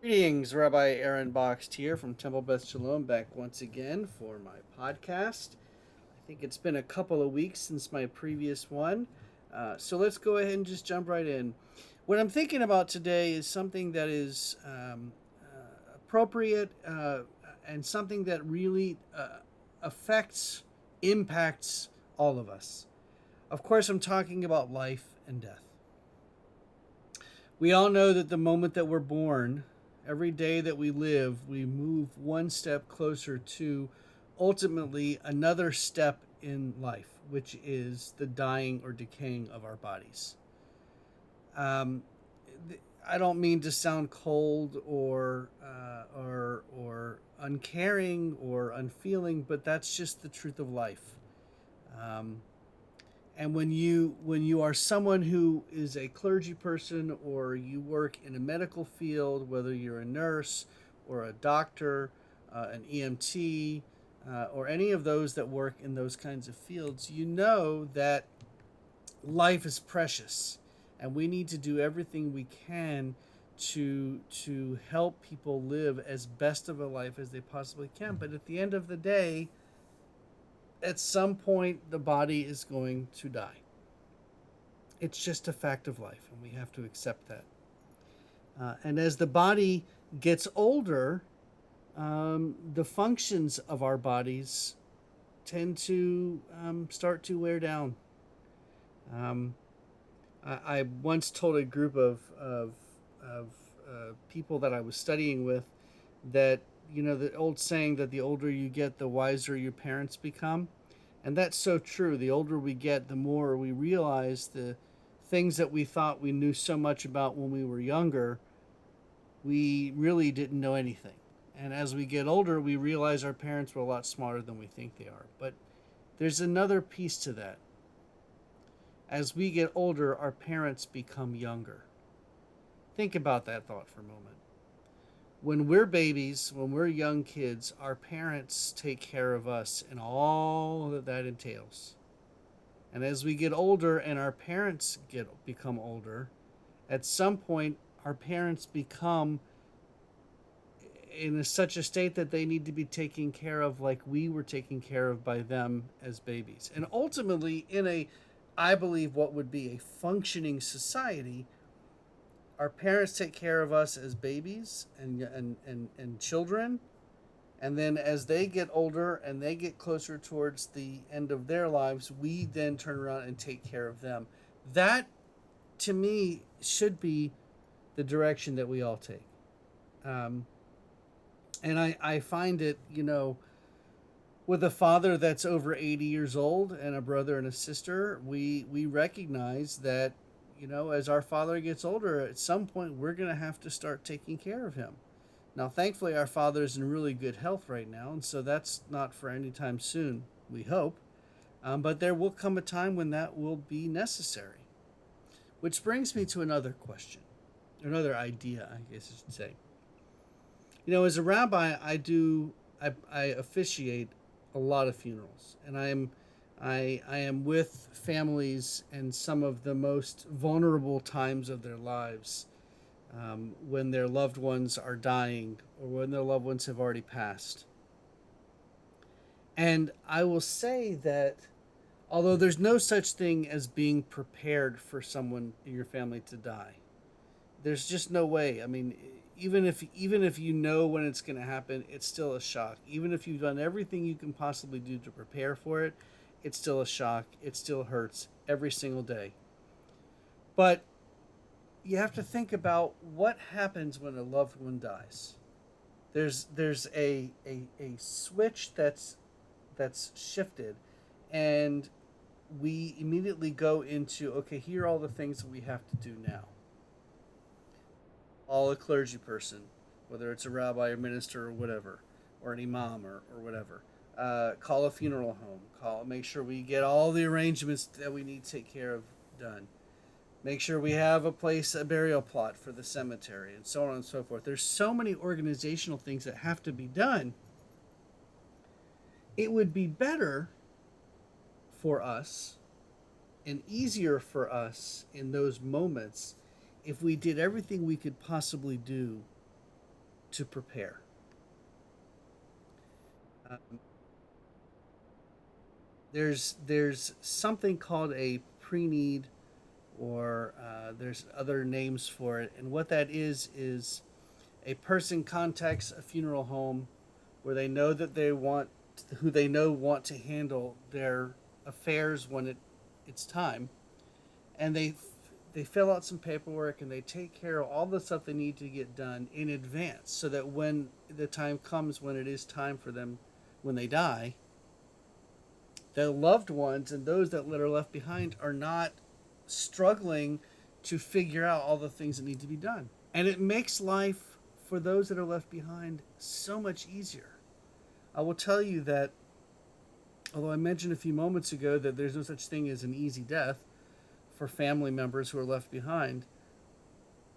Greetings, Rabbi Aaron Boxt here from Temple Beth Shalom, back once again for my podcast. I think it's been a couple of weeks since my previous one, so let's go ahead and just jump right in. What I'm thinking about today is something that is appropriate and something that really affects, impacts all of us. Of course, I'm talking about life and death. We all know that the moment that we're born, every day that we live, we move one step closer to ultimately another step in life, which is the dying or decaying of our bodies. Um, I don't mean to sound cold or uncaring or unfeeling, but that's just the truth of life. Um, and when you are someone who is a clergy person or you work in a medical field, whether you're a nurse or a doctor, an EMT, or any of those that work in those kinds of fields, you know that life is precious, and we need to do everything we can to help people live as best of a life as they possibly can. But at the end of the day, at some point, the body is going to die. It's just a fact of life, and we have to accept that. And as the body gets older, the functions of our bodies tend to start to wear down. Um, I once told a group of people that I was studying with that, the old saying that the older you get, the wiser your parents become. And that's so true. The older we get, the more we realize the things that we thought we knew so much about when we were younger, we really didn't know anything. And as we get older, we realize our parents were a lot smarter than we think they are. But there's another piece to that. As we get older, our parents become younger. Think about that thought for a moment. When we're babies, when we're young kids, our parents take care of us and all that that entails. And as we get older and our parents become older, at some point our parents become in such a state that they need to be taken care of like we were taken care of by them as babies. And ultimately, in a, I believe, what would be a functioning society, our parents take care of us as babies and children. And then as they get older and they get closer towards the end of their lives, we then turn around and take care of them. That, to me, should be the direction that we all take. Um, and I find it, with a father that's over 80 years old and a brother and a sister, we recognize that, as our father gets older, at some point we're going to have to start taking care of him. Now, thankfully, our father's in really good health right now, and so that's not for any time soon, we hope. But there will come a time when that will be necessary. Which brings me to another question, another idea, I guess I should say. As a rabbi, I officiate a lot of funerals, and I am with families in some of the most vulnerable times of their lives, when their loved ones are dying or when their loved ones have already passed. And I will say that although there's no such thing as being prepared for someone in your family to die, there's just no way. I mean, even if you know when it's going to happen, it's still a shock. Even if you've done everything you can possibly do to prepare for it, it's still a shock. It still hurts every single day. But you have to think about what happens when a loved one dies. There's a switch that's shifted, and we immediately go into, okay, here are all the things that we have to do now. All a clergy person, whether it's a rabbi or minister or whatever, or an imam or whatever, call a funeral home, make sure we get all the arrangements that we need to take care of done. Make sure we have a burial plot for the cemetery, and so on and so forth. There's so many organizational things that have to be done. It would be better for us and easier for us in those moments if we did everything we could possibly do to prepare. Um, there's something called a pre-need, or there's other names for it, and what that is a person contacts a funeral home where they know that they want who they know want to handle their affairs when it's time, and they fill out some paperwork and they take care of all the stuff they need to get done in advance, so that when the time comes, when it is time for them, when they die, their loved ones and those that are left behind are not struggling to figure out all the things that need to be done. And it makes life for those that are left behind so much easier. I will tell you that, although I mentioned a few moments ago that there's no such thing as an easy death for family members who are left behind,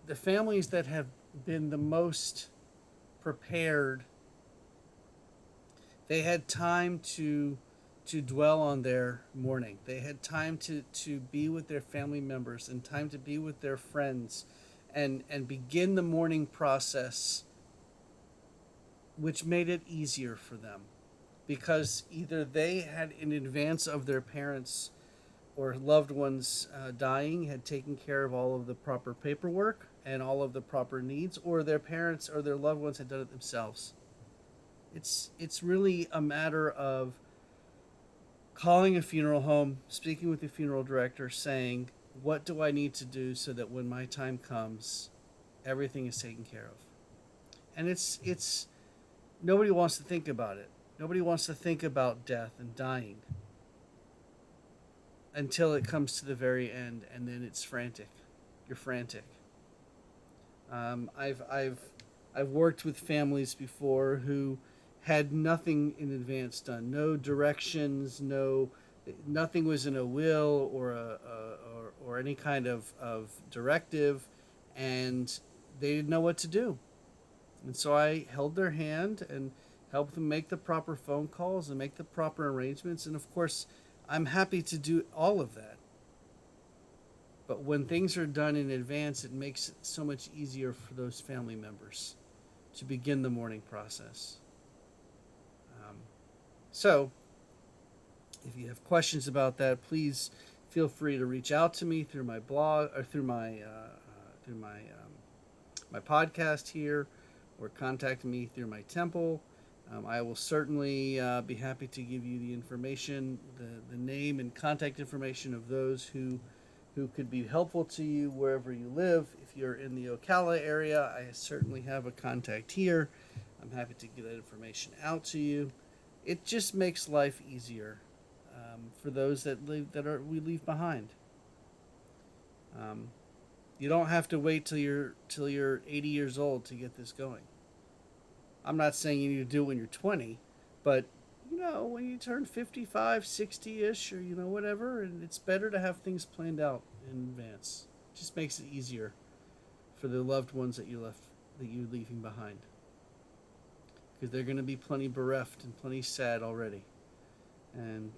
the families that have been the most prepared, they had time to dwell on their mourning. They had time to be with their family members and time to be with their friends, and begin the mourning process, which made it easier for them, because either they had, in advance of their parents or loved ones dying, had taken care of all of the proper paperwork and all of the proper needs, or their parents or their loved ones had done it themselves. It's really a matter of calling a funeral home, speaking with the funeral director, saying, what do I need to do so that when my time comes, everything is taken care of? And it's nobody wants to think about it. Nobody wants to think about death and dying until it comes to the very end, and then it's frantic. You're frantic. I've worked with families before who had nothing in advance done, no directions, nothing was in a will or any kind of directive, and they didn't know what to do. And so I held their hand and helped them make the proper phone calls and make the proper arrangements. And of course, I'm happy to do all of that. But when things are done in advance, it makes it so much easier for those family members to begin the mourning process. So, if you have questions about that, please feel free to reach out to me through my blog or through my podcast here, or contact me through my temple. I will certainly be happy to give you the information, the name and contact information of those who could be helpful to you wherever you live. If you're in the Ocala area, I certainly have a contact here. I'm happy to get that information out to you. It just makes life easier for those we leave behind. You don't have to wait till you're 80 years old to get this going. I'm not saying you need to do it when you're 20, but when you turn 55, 60-ish, or whatever, and it's better to have things planned out in advance. It just makes it easier for the loved ones that you're leaving behind, because they're going to be plenty bereft and plenty sad already, and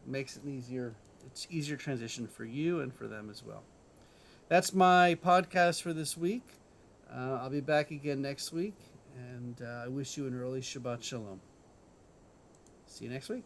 makes it easier. It's easier transition for you and for them as well. That's my podcast for this week. I'll be back again next week, and I wish you an early Shabbat Shalom. See you next week.